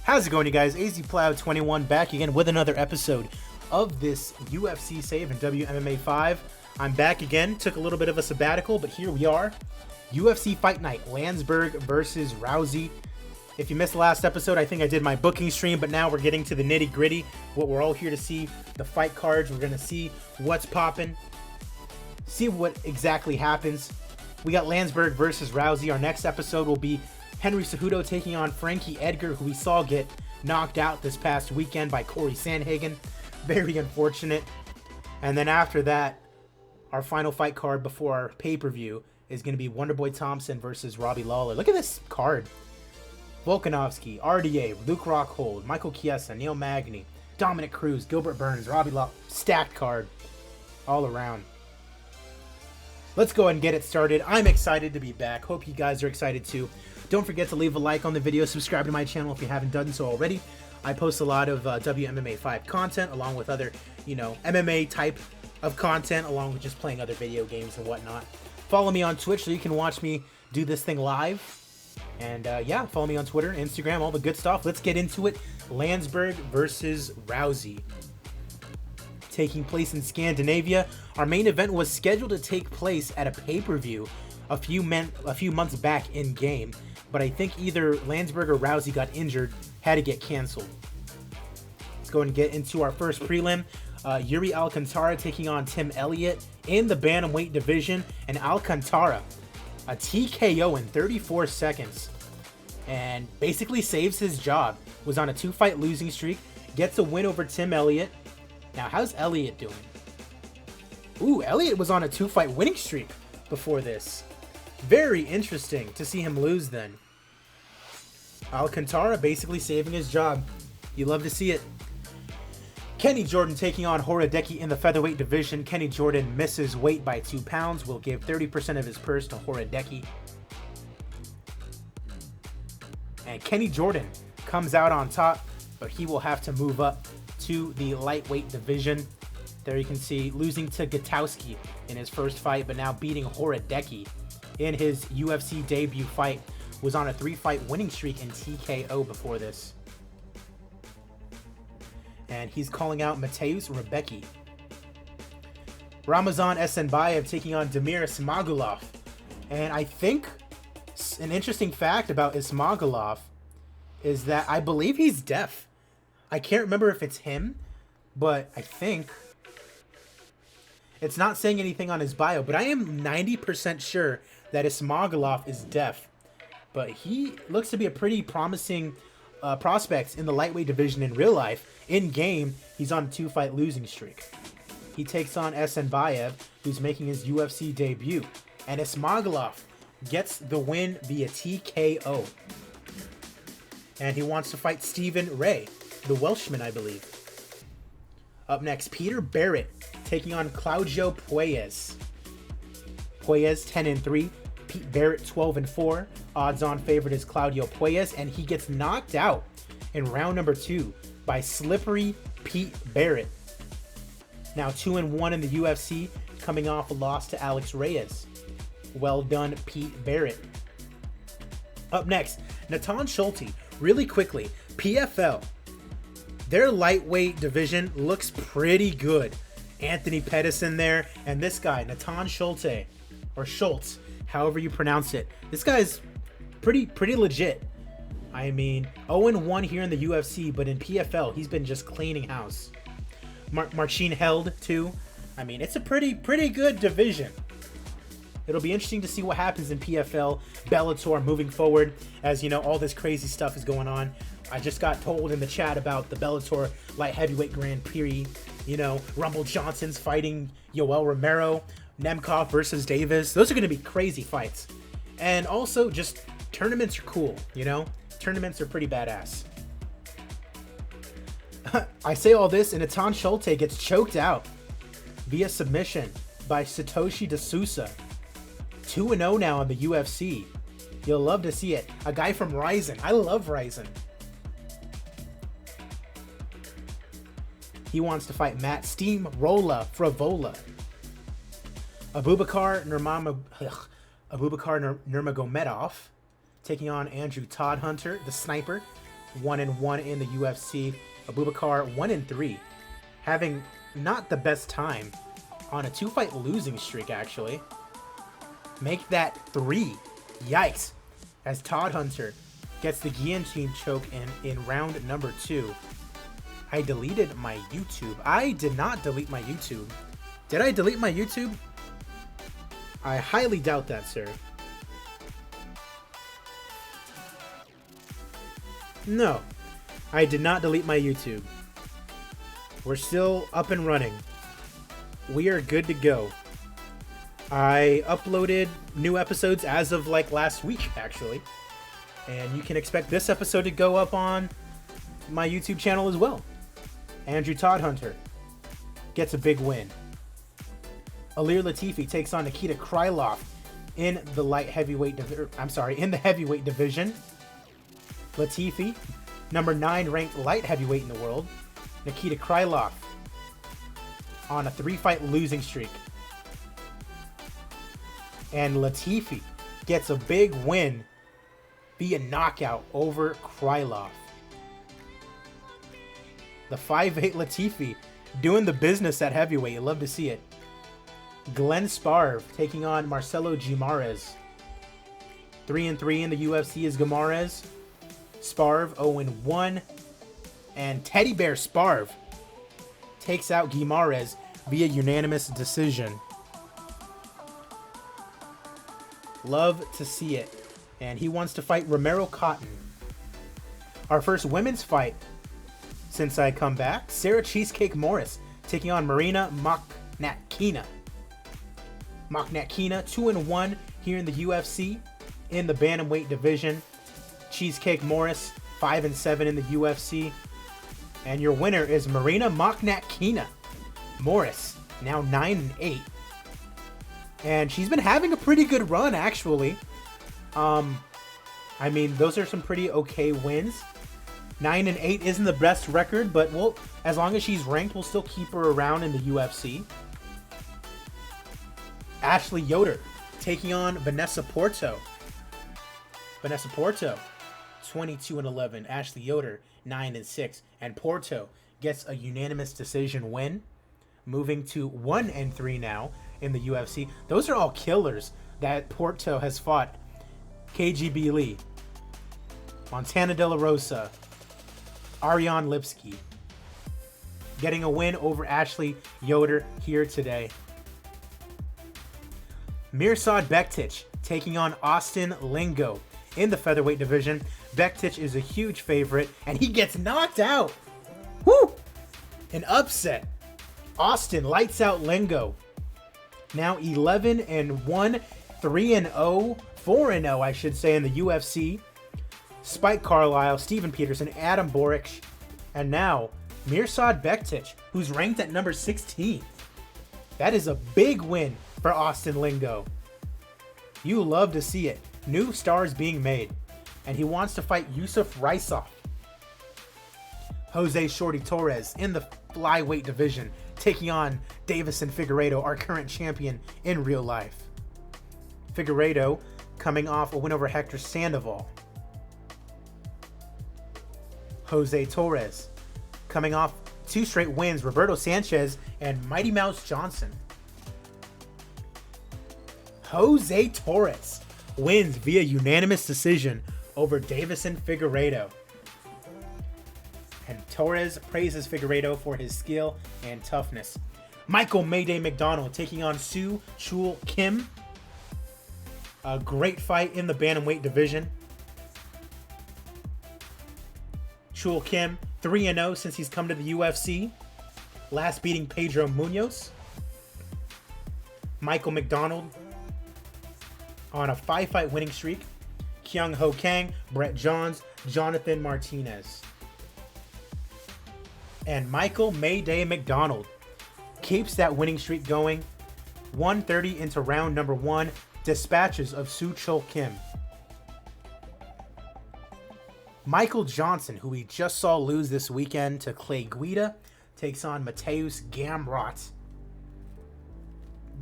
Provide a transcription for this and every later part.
How's it going, you guys? AZPlow21 back again with another episode of this UFC save in WMMA 5. I'm back again. Took a little bit of a sabbatical, but here we are. UFC Fight Night, LANSBERG versus ROUSEY. If you missed the last episode, I think I did my booking stream, but now we're getting to the nitty gritty. What we're all here to see, the fight cards. We're going to see what's popping, see what exactly happens. We got LANSBERG versus ROUSEY. Our next episode will be Henry Cejudo taking on Frankie Edgar, who we saw get knocked out this past weekend by Corey Sandhagen. Very unfortunate. And then after that, our final fight card before our pay-per-view is going to be Wonderboy Thompson versus Robbie Lawler. Look at this card. Volkanovski, RDA, Luke Rockhold, Michael Chiesa, Neil Magny, Dominic Cruz, Gilbert Burns, Robbie Lawler. Stacked card all around. Let's go ahead and get it started. I'm excited to be back. Hope you guys are excited too. Don't forget to leave a like on the video, subscribe to my channel if you haven't done so already. I post a lot of WMMA 5 content along with other, MMA type of content, along with just playing other video games and whatnot. Follow me on Twitch so you can watch me do this thing live. And yeah, follow me on Twitter, Instagram, all the good stuff. Let's get into it. LANSBERG versus ROUSEY. Taking place in Scandinavia. Our main event was scheduled to take place at a pay-per-view a few months back in game, but I think either LANSBERG or ROUSEY got injured, had to get canceled. Let's go and get into our first prelim. Yuri Alcantara taking on Tim Elliott in the bantamweight division, and Alcantara, a TKO in 34 seconds, and basically saves his job. Was on a 2-fight losing streak, gets a win over Tim Elliott. Now, how's Elliott doing? Ooh, Elliott was on a 2-fight winning streak before this. Very interesting to see him lose then. Alcantara basically saving his job. You love to see it. Kenny Jordan taking on Horodecki in the featherweight division. Kenny Jordan misses weight by 2 pounds. Will give 30% of his purse to Horodecki. And Kenny Jordan comes out on top, but he will have to move up to the lightweight division. There you can see losing to Gutowski in his first fight, but now beating Horodecki in his UFC debut fight. Was on a 3-fight winning streak in TKO before this. And he's calling out Mateusz Rebecki. Ramazan Esenbayev taking on Damir Ismagulov. And I think an interesting fact about Ismagulov is that I believe he's deaf. I can't remember if it's him, but I think it's not saying anything on his bio, but I am 90% sure that Ismagulov is deaf. But he looks to be a pretty promising prospect in the lightweight division in real life. In game, he's on a 2-fight losing streak. He takes on Esenbayev, who's making his UFC debut. And Ismagulov gets the win via TKO. And he wants to fight Stephen Ray, the Welshman, I believe. Up next, Peter Barrett taking on Claudio Puelles. Puelles 10-3. Pete Barrett 12-4. Odds-on favorite is Claudio Puelles, and he gets knocked out in round number 2 by slippery Pete Barrett. Now 2-1 in the UFC, coming off a loss to Alex Reyes. Well done, Pete Barrett. Up next, Natan Schulte. Really quickly, PFL. Their lightweight division looks pretty good. Anthony Pettis in there, and this guy, Natan Schulte, or Schultz, however you pronounce it. This guy's pretty legit. I mean, 0-1 here in the UFC, but in PFL, he's been just cleaning house. Marcin Held, too. I mean, it's a pretty good division. It'll be interesting to see what happens in PFL, Bellator moving forward, as you know, all this crazy stuff is going on. I just got told in the chat about the Bellator light heavyweight Grand Prix. Rumble Johnson's fighting Yoel Romero. Nemkov versus Davis. Those are going to be crazy fights. And also, just tournaments are cool, Tournaments are pretty badass. I say all this, and Natan Schulte gets choked out via submission by Satoshi D'Souza. 2-0 now in the UFC. You'll love to see it. A guy from Ryzen. I love Ryzen. He wants to fight Matt Steamroller Frivola. Abubakar Nurmagomedov taking on Andrew Todd Hunter, the sniper. 1-1 in the UFC. Abubakar 1-3, having not the best time on a 2-fight losing streak, actually. Make that 3. Yikes. As Todd Hunter gets the guillotine choke in round number 2. I deleted my YouTube. I did not delete my YouTube. Did I delete my YouTube? I highly doubt that, sir. No, I did not delete my YouTube. We're still up and running. We are good to go. I uploaded new episodes as of like last week, actually. And you can expect this episode to go up on my YouTube channel as well. Andrew Todd Hunter gets a big win. Alir Latifi takes on Nikita Krylov in the in the heavyweight division. Latifi, number 9 ranked light heavyweight in the world. Nikita Krylov on a 3-fight losing streak. And Latifi gets a big win via knockout over Krylov. The 5'8 Latifi doing the business at heavyweight. You love to see it. Glenn Sparv taking on Marcelo Gimares. 3-3 in the UFC is Gimares. Sparv 0-1. And Teddy Bear Sparv takes out Gimares via unanimous decision. Love to see it. And he wants to fight Romero Cotton. Our first women's fight since I come back. Sarah Cheesecake Morris taking on Marina Maknatkina. Maknatkina 2-1 here in the UFC in the bantamweight division. Cheesecake Morris 5-7 in the UFC. And your winner is Marina Maknatkina. Morris now 9-8. And she's been having a pretty good run, actually. I mean, those are some pretty okay wins. 9-8 isn't the best record, but as long as she's ranked, we'll still keep her around in the UFC. Ashley Yoder taking on Vanessa Porto. Vanessa Porto, 22-11. Ashley Yoder, 9-6. And Porto gets a unanimous decision win, moving to 1-3 now in the UFC. Those are all killers that Porto has fought. KGB Lee, Montana De La Rosa, Ariane Lipsky, getting a win over Ashley Yoder here today. Mirsad Bektic taking on Austin Lingo in the featherweight division. Bektic is a huge favorite, and he gets knocked out. Woo! An upset. Austin lights out Lingo. Now 11-1, 3-0, 4-0, I should say, in the UFC. Spike Carlisle, Steven Peterson, Adam Boric, and now Mirsad Bektic, who's ranked at number 16. That is a big win for Austin Lingo. You love to see it. New stars being made. And he wants to fight Yusuf Raisov. Jose Shorty Torres in the flyweight division, taking on Davison Figueiredo, our current champion in real life. Figueiredo coming off a win over Hector Sandoval. Jose Torres coming off 2 straight wins, Roberto Sanchez and Mighty Mouse Johnson. Jose Torres wins via unanimous decision over Davison Figueiredo. And Torres praises Figueiredo for his skill and toughness. Michael Mayday McDonald taking on Soo Chul Kim. A great fight in the bantamweight division. Chul Kim, 3-0 since he's come to the UFC. Last beating Pedro Munoz. Michael McDonald on a 5-fight winning streak. Kyung Ho Kang, Brett Johns, Jonathan Martinez. And Michael Mayday McDonald keeps that winning streak going. 1:30 into round number 1. Dispatches of Soo Chul Kim. Michael Johnson, who we just saw lose this weekend to Clay Guida, takes on Mateusz Gamrot.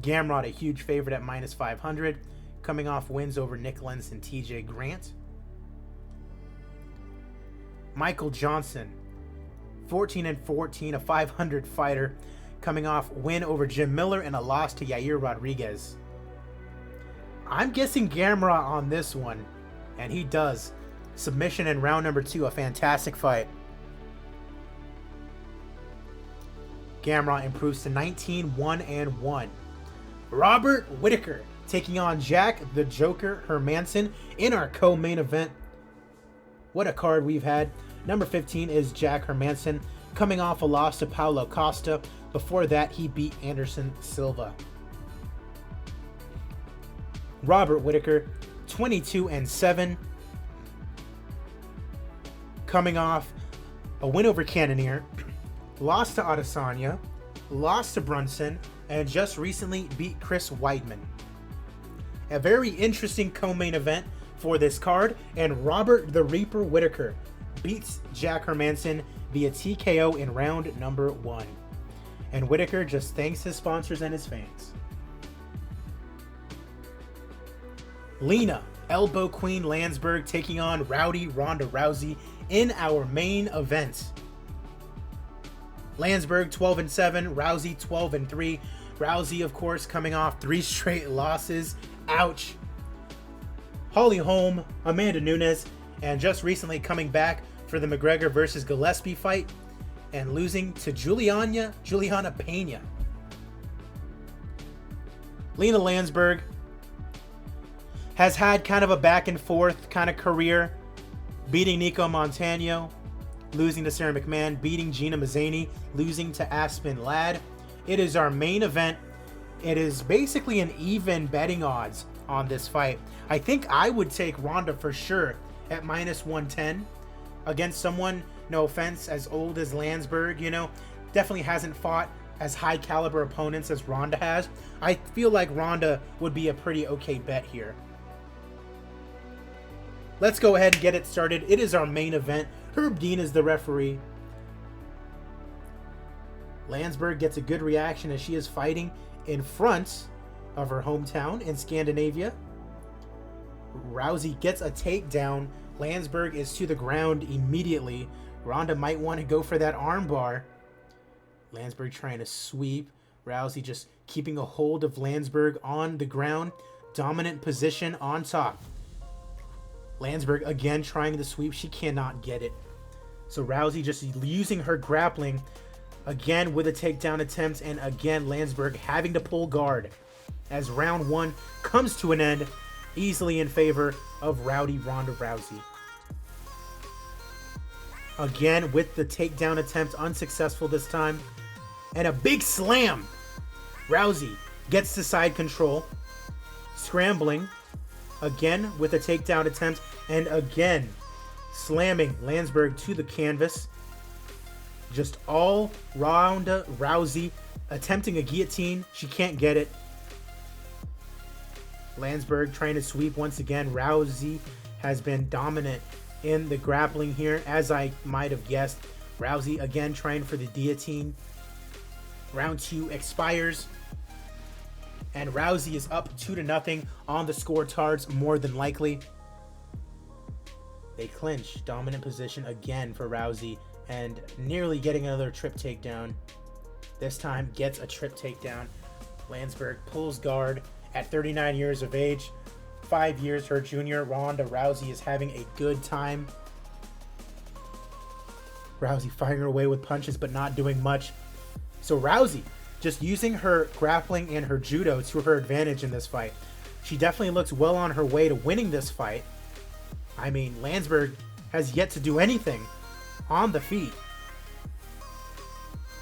Gamrot, a huge favorite at -500, coming off wins over Nick Lenz and TJ Grant. Michael Johnson, 14-14, a 500 fighter, coming off win over Jim Miller and a loss to Yair Rodriguez. I'm guessing Gamrot on this one, and he does. Submission in round number 2, a fantastic fight. Gamrot improves to 19-1-1. Robert Whittaker taking on Jack the Joker Hermanson in our co-main event. What a card we've had. Number 15 is Jack Hermanson, coming off a loss to Paulo Costa. Before that, he beat Anderson Silva. Robert Whittaker, 22-7, coming off a win over Cannonier, lost to Adesanya, lost to Brunson, and just recently beat Chris Weidman. A very interesting co-main event for this card, and Robert the Reaper Whittaker beats Jack Hermanson via TKO in round number 1. And Whittaker just thanks his sponsors and his fans. LINA, Elbow Queen Landsberg taking on Rowdy Ronda Rousey in our main event. Landsberg 12-7, Rousey 12-3. Rousey, of course, coming off 3 straight losses. Ouch. Holly Holm, Amanda Nunes, and just recently coming back for the McGregor versus Gillespie fight and losing to Juliana Pena. Lina Landsberg has had kind of a back and forth kind of career, beating Nico Montano, losing to Sarah McMahon, beating Gina Mazzani, losing to Aspen Ladd. It is our main event. It is basically an even betting odds on this fight. I think I would take Ronda for sure at -110 against someone, no offense, as old as Landsberg, you know, definitely hasn't fought as high caliber opponents as Ronda has. I feel like Ronda would be a pretty okay bet here. Let's go ahead and get it started. It is our main event. Herb Dean is the referee. Landsberg gets a good reaction as she is fighting in front of her hometown in Scandinavia. Rousey gets a takedown. Landsberg is to the ground immediately. Ronda might want to go for that armbar. Landsberg trying to sweep. Rousey just keeping a hold of Landsberg on the ground. Dominant position on top. Landsberg again trying the sweep. She cannot get it. So Rousey just using her grappling again with a takedown attempt, and again Landsberg having to pull guard as round 1 comes to an end easily in favor of Rowdy Ronda Rousey. Again with the takedown attempt, unsuccessful this time, and a big slam. Rousey gets to side control, scrambling again with a takedown attempt, and again slamming Landsberg to the canvas. Just all Ronda Rousey attempting a guillotine. She can't get it. Landsberg trying to sweep once again. Rousey has been dominant in the grappling here, as I might have guessed. Rousey again trying for the guillotine. Round 2 expires, and Rousey is up 2-0 on the scorecards, more than likely. They clinch. Dominant position again for Rousey, and nearly getting another trip takedown. This time gets a trip takedown. Landsberg pulls guard at 39 years of age. 5 years her junior. Ronda Rousey is having a good time. Rousey firing away with punches but not doing much. So Rousey just using her grappling and her judo to her advantage in this fight. She definitely looks well on her way to winning this fight. I mean, Landsberg has yet to do anything on the feet.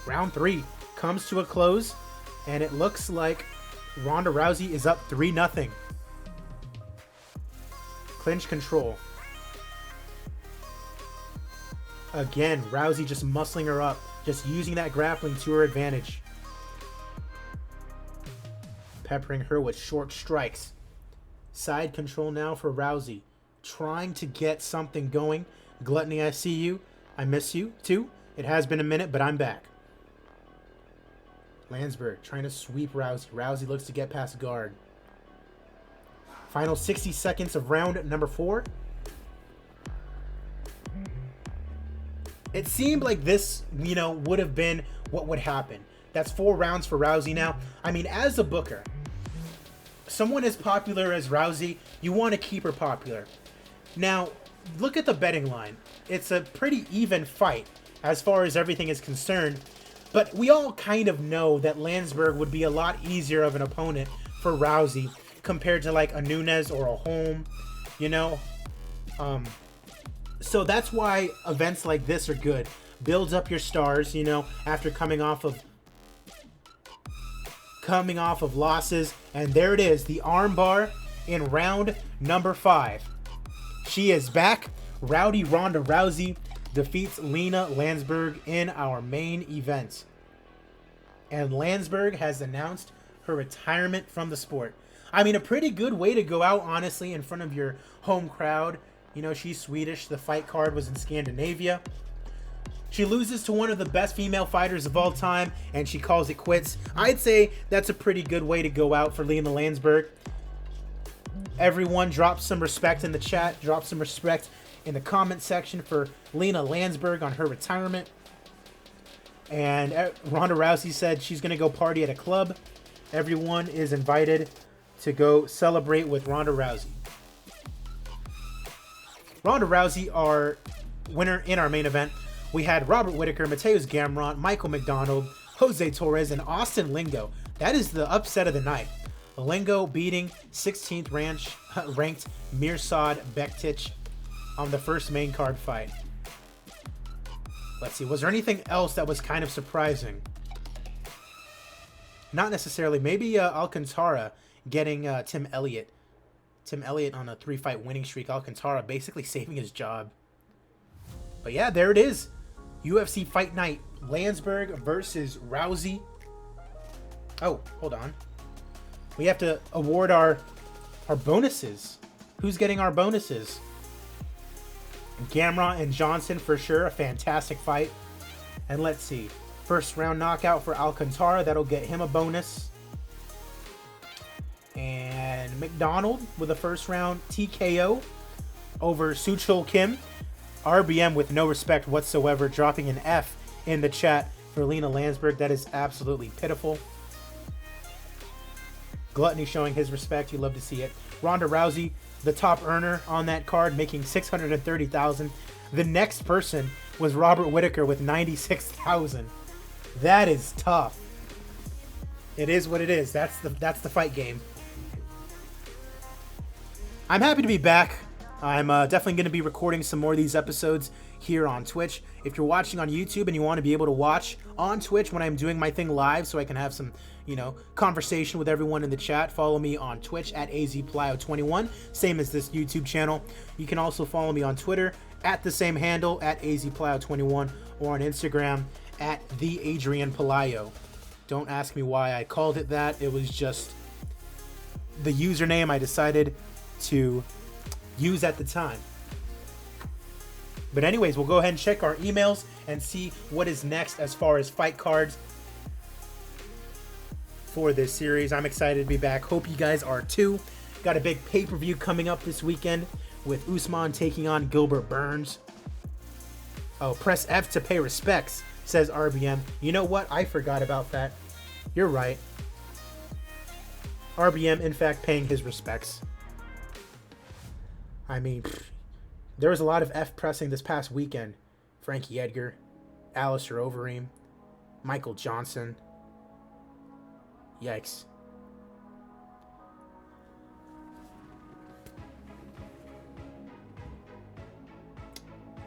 Round 3 comes to a close, and it looks like Ronda Rousey is up 3-0. Clinch control. Again, Rousey just muscling her up, just using that grappling to her advantage. Peppering her with short strikes. Side control now for Rousey. Trying to get something going. Gluttony, I see you. I miss you too. It has been a minute, but I'm back. Landsberg trying to sweep Rousey. Rousey looks to get past guard. Final 60 seconds of round number 4. It seemed like this, would have been what would happen. That's 4 rounds for Rousey now. I mean, as a booker, someone as popular as Rousey, you want to keep her popular. Now, look at the betting line. It's a pretty even fight as far as everything is concerned, but we all kind of know that LANSBERG would be a lot easier of an opponent for Rousey compared to like a Nunes or a Holm, So that's why events like this are good. Builds up your stars, after coming off of losses. And there it is, the armbar in round number 5. She is back. Rowdy Ronda Rousey defeats LINA LANSBERG in our main event. And LANSBERG has announced her retirement from the sport. I mean, a pretty good way to go out, honestly, in front of your home crowd. She's Swedish. The fight card was in Scandinavia. She loses to one of the best female fighters of all time, and she calls it quits. I'd say that's a pretty good way to go out for LINA LANSBERG. Everyone drop some respect in the chat. Drop some respect in the comment section for LINA LANSBERG on her retirement. And Ronda Rousey said she's going to go party at a club. Everyone is invited to go celebrate with Ronda Rousey. Ronda Rousey, our winner in our main event. We had Robert Whittaker, Mateus Gamrot, Michael McDonald, Jose Torres, and Austin Lingo. That is the upset of the night. Lingo beating 16th ranked Mirsad Bektic on the first main card fight. Let's see, was there anything else that was kind of surprising? Not necessarily. Maybe Alcantara getting Tim Elliott. Tim Elliott on a 3-fight winning streak. Alcantara basically saving his job. But yeah, there it is. UFC Fight Night. LANSBERG versus Rousey. Oh, hold on. We have to award our bonuses. Who's getting our bonuses? Gamrot and Johnson for sure. A fantastic fight. And let's see. First round knockout for Alcantara. That'll get him a bonus. And McDonald with a first round TKO over Suchol Kim. RBM with no respect whatsoever, dropping an F in the chat for LINA LANSBERG. That is absolutely pitiful. Gluttony showing his respect. You love to see it. Ronda Rousey, the top earner on that card, making $630,000. The next person was Robert Whittaker with $96,000. That is tough. It is what it is. That's the fight game. I'm happy to be back. I'm definitely going to be recording some more of these episodes here on Twitch. If you're watching on YouTube and you want to be able to watch on Twitch when I'm doing my thing live so I can have some, conversation with everyone in the chat, follow me on Twitch at azplyo21, same as this YouTube channel. You can also follow me on Twitter at the same handle at azplyo21 or on Instagram at theadrianpalayo. Don't ask me why I called it that. It was just the username I decided to use at the time. But anyways, we'll go ahead and check our emails and see what is next as far as fight cards for this series. I'm excited to be back. Hope you guys are too. Got a big pay-per-view coming up this weekend with Usman taking on Gilbert Burns. Oh, press F to pay respects, says RBM. You know what? I forgot about that. You're right. RBM, in fact, paying his respects. I mean, there was a lot of F pressing this past weekend. Frankie Edgar, Alistair Overeem, Michael Johnson. Yikes.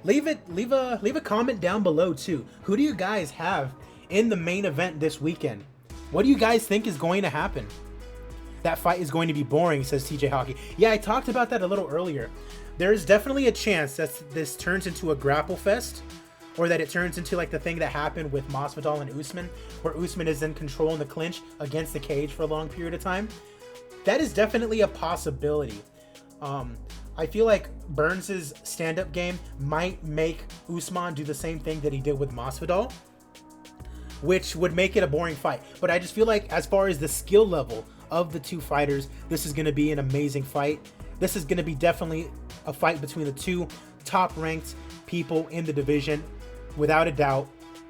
Leave a comment down below too. Who do you guys have in the main event this weekend? What do you guys think is going to happen? That fight is going to be boring, says TJ Hockey. Yeah, I talked about that a little earlier. There's definitely a chance that this turns into a grapple fest, or that it turns into like the thing that happened with Masvidal and Usman, where Usman is in control in the clinch against the cage for a long period of time. That is definitely a possibility. I feel like Burns' stand-up game might make Usman do the same thing that he did with Masvidal, which would make it a boring fight. But I just feel like as far as the skill level of the two fighters, this is going to be an amazing fight. This is going to be definitely a fight between the two top-ranked people in the division. without a doubt.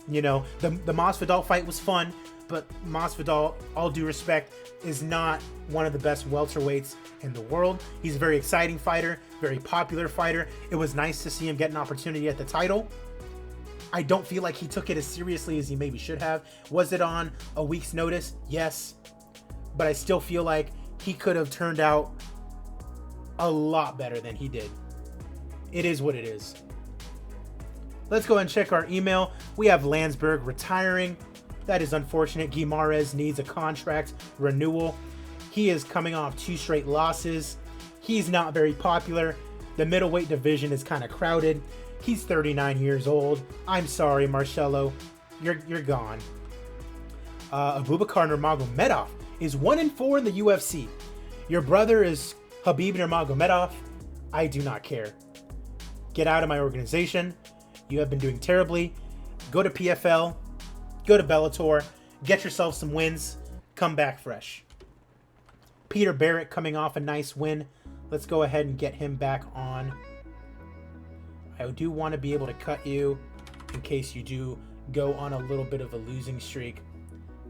You know, the Masvidal fight was fun, but Masvidal, all due respect, is not one of the best welterweights in the world. He's a very exciting fighter, very popular fighter. It was nice to see him get an opportunity at the title. I don't feel like he took it as seriously as he maybe should have. Was it on a week's notice? Yes. But I still feel like he could have turned out a lot better than he did. It is what it is. Let's go ahead and check our email. We have LANSBERG retiring. That is unfortunate. Guimaraes needs a contract renewal. He is coming off 2 straight losses. He's not very popular. The middleweight division is kind of crowded. He's 39 years old. I'm sorry, Marcelo. You're gone. Abubakar Nurmagomedov is 1-4 in the UFC. Your brother is Khabib Nurmagomedov. I do not care. Get out of my organization. You have been doing terribly. Go to PFL. Go to Bellator. Get yourself some wins. Come back fresh. Peter Barrett coming off a nice win. Let's go ahead and get him back on. I do want to be able to cut you in case you do go on a little bit of a losing streak.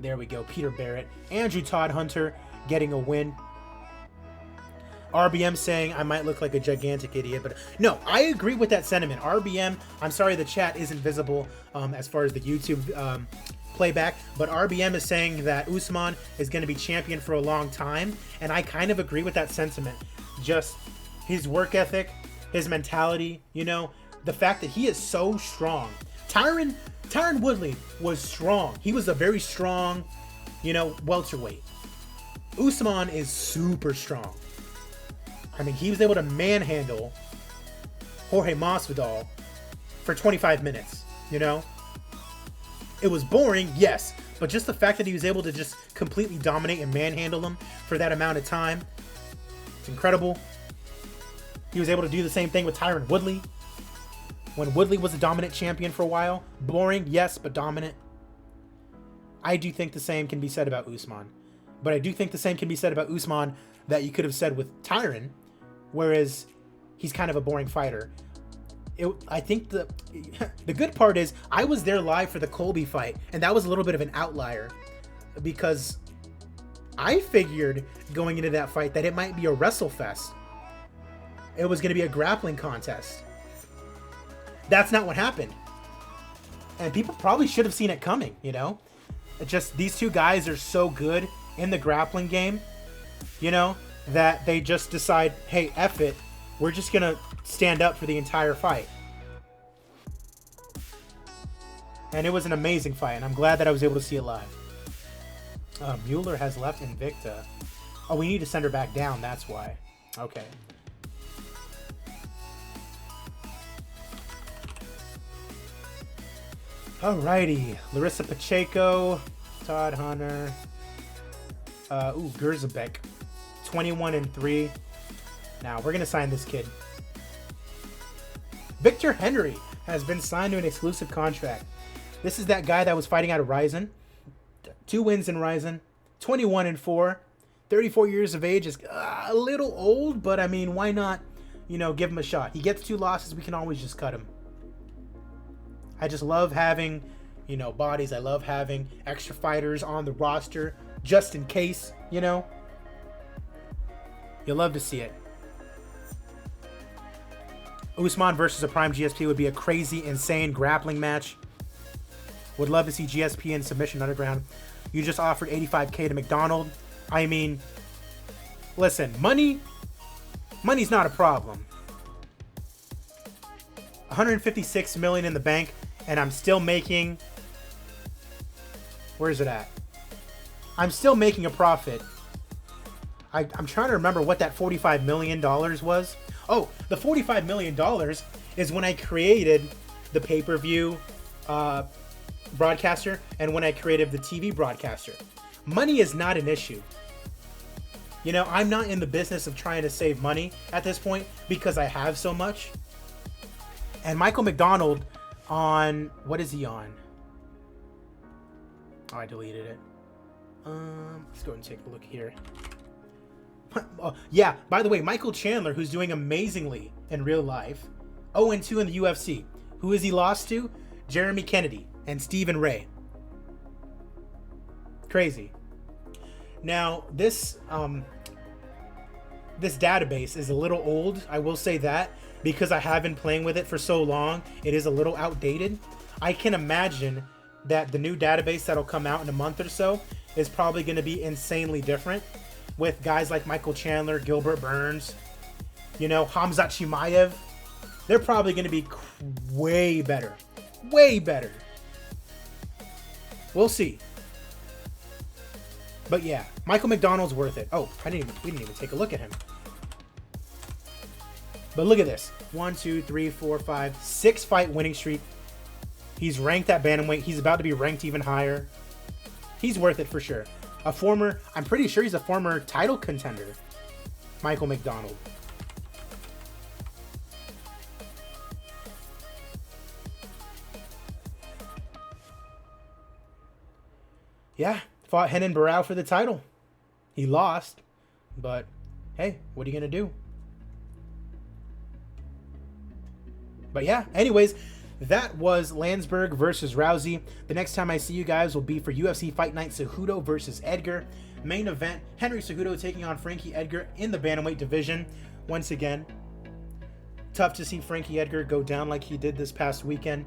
There we go. Peter Barrett. Andrew Todd Hunter getting a win. RBM saying I might look like a gigantic idiot, but no, I agree with that sentiment. RBM, I'm sorry the chat isn't visible as far as the YouTube playback, but RBM is saying that Usman is going to be champion for a long time, and I kind of agree with that sentiment. Just his work ethic, his mentality, you know, the fact that he is so strong. Tyron Woodley was strong. He was a very strong, you know, welterweight. Usman is super strong. I mean, he was able to manhandle Jorge Masvidal for 25 minutes, you know? It was boring, yes, but just the fact that he was able to just completely dominate and manhandle him for that amount of time, it's incredible. He was able to do the same thing with Tyron Woodley. When Woodley was a dominant champion for a while, boring, yes, but dominant. I do think the same can be said about Usman. But I do think the same can be said about Usman that you could have said with Tyron, whereas he's kind of a boring fighter. I think the good part is I was there live for the Colby fight, and that was a little bit of an outlier because I figured going into that fight that it might be a wrestle fest. It was going to be a grappling contest. That's not what happened. And people probably should have seen it coming, you know? It just, these two guys are so good in the grappling game, you know, that they just decide, hey, F it, we're just going to stand up for the entire fight. And it was an amazing fight, and I'm glad that I was able to see it live. Mueller has left Invicta. Oh, we need to send her back down, that's why. Okay. Alrighty. Larissa Pacheco, Todd Hunter. Gerzabek. 21-3. Now, we're going to sign this kid. Victor Henry has been signed to an exclusive contract. This is that guy that was fighting out of Ryzen. 2 wins in Ryzen. 21-4. 34 years of age is a little old, but I mean, why not, you know, give him a shot? He gets 2 losses. We can always just cut him. I just love having, you know, bodies. I love having extra fighters on the roster just in case, you know. You'll love to see it. Usman versus a Prime GSP would be a crazy, insane grappling match. Would love to see GSP in submission underground. You just offered $85K to McDonald. I mean, listen, money's not a problem. $156 million in the bank, and I'm still making, where is it at? I'm still making a profit. I'm trying to remember what that $45 million was. Oh, the $45 million is when I created the pay-per-view broadcaster and when I created the TV broadcaster. Money is not an issue. You know, I'm not in the business of trying to save money at this point because I have so much. And Michael McDonald on, what is he on? Oh, I deleted it. Let's go and take a look here. Yeah, by the way, Michael Chandler, who's doing amazingly in real life, 0-2 in the UFC. Who is he lost to? Jeremy Kennedy and Stephen Ray. Crazy. Now, this database is a little old, I will say that, because I have been playing with it for so long. It is a little outdated. I can imagine that the new database that'll come out in a month or so is probably going to be insanely different, with guys like Michael Chandler, Gilbert Burns, you know, Hamzat Chimaev. They're probably going to be way better. Way better. We'll see. But yeah, Michael McDonald's worth it. Oh, we didn't even take a look at him. But look at this. 1, 2, 3, 4, 5, 6 fight winning streak. He's ranked at bantamweight. He's about to be ranked even higher. He's worth it for sure. I'm pretty sure he's a former title contender. Michael McDonald. Yeah, fought Henan Barao for the title. He lost, but hey, what are you going to do? But yeah, anyways, that was LANSBERG versus Rousey. The next time I see you guys will be for UFC Fight Night Cejudo versus Edgar. Main event, Henry Cejudo taking on Frankie Edgar in the bantamweight division. Once again, tough to see Frankie Edgar go down like he did this past weekend.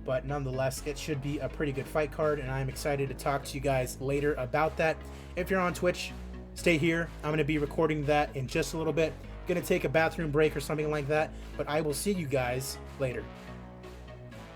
But nonetheless, it should be a pretty good fight card, and I'm excited to talk to you guys later about that. If you're on Twitch, stay here. I'm going to be recording that in just a little bit. Going to take a bathroom break or something like that, but I will see you guys later.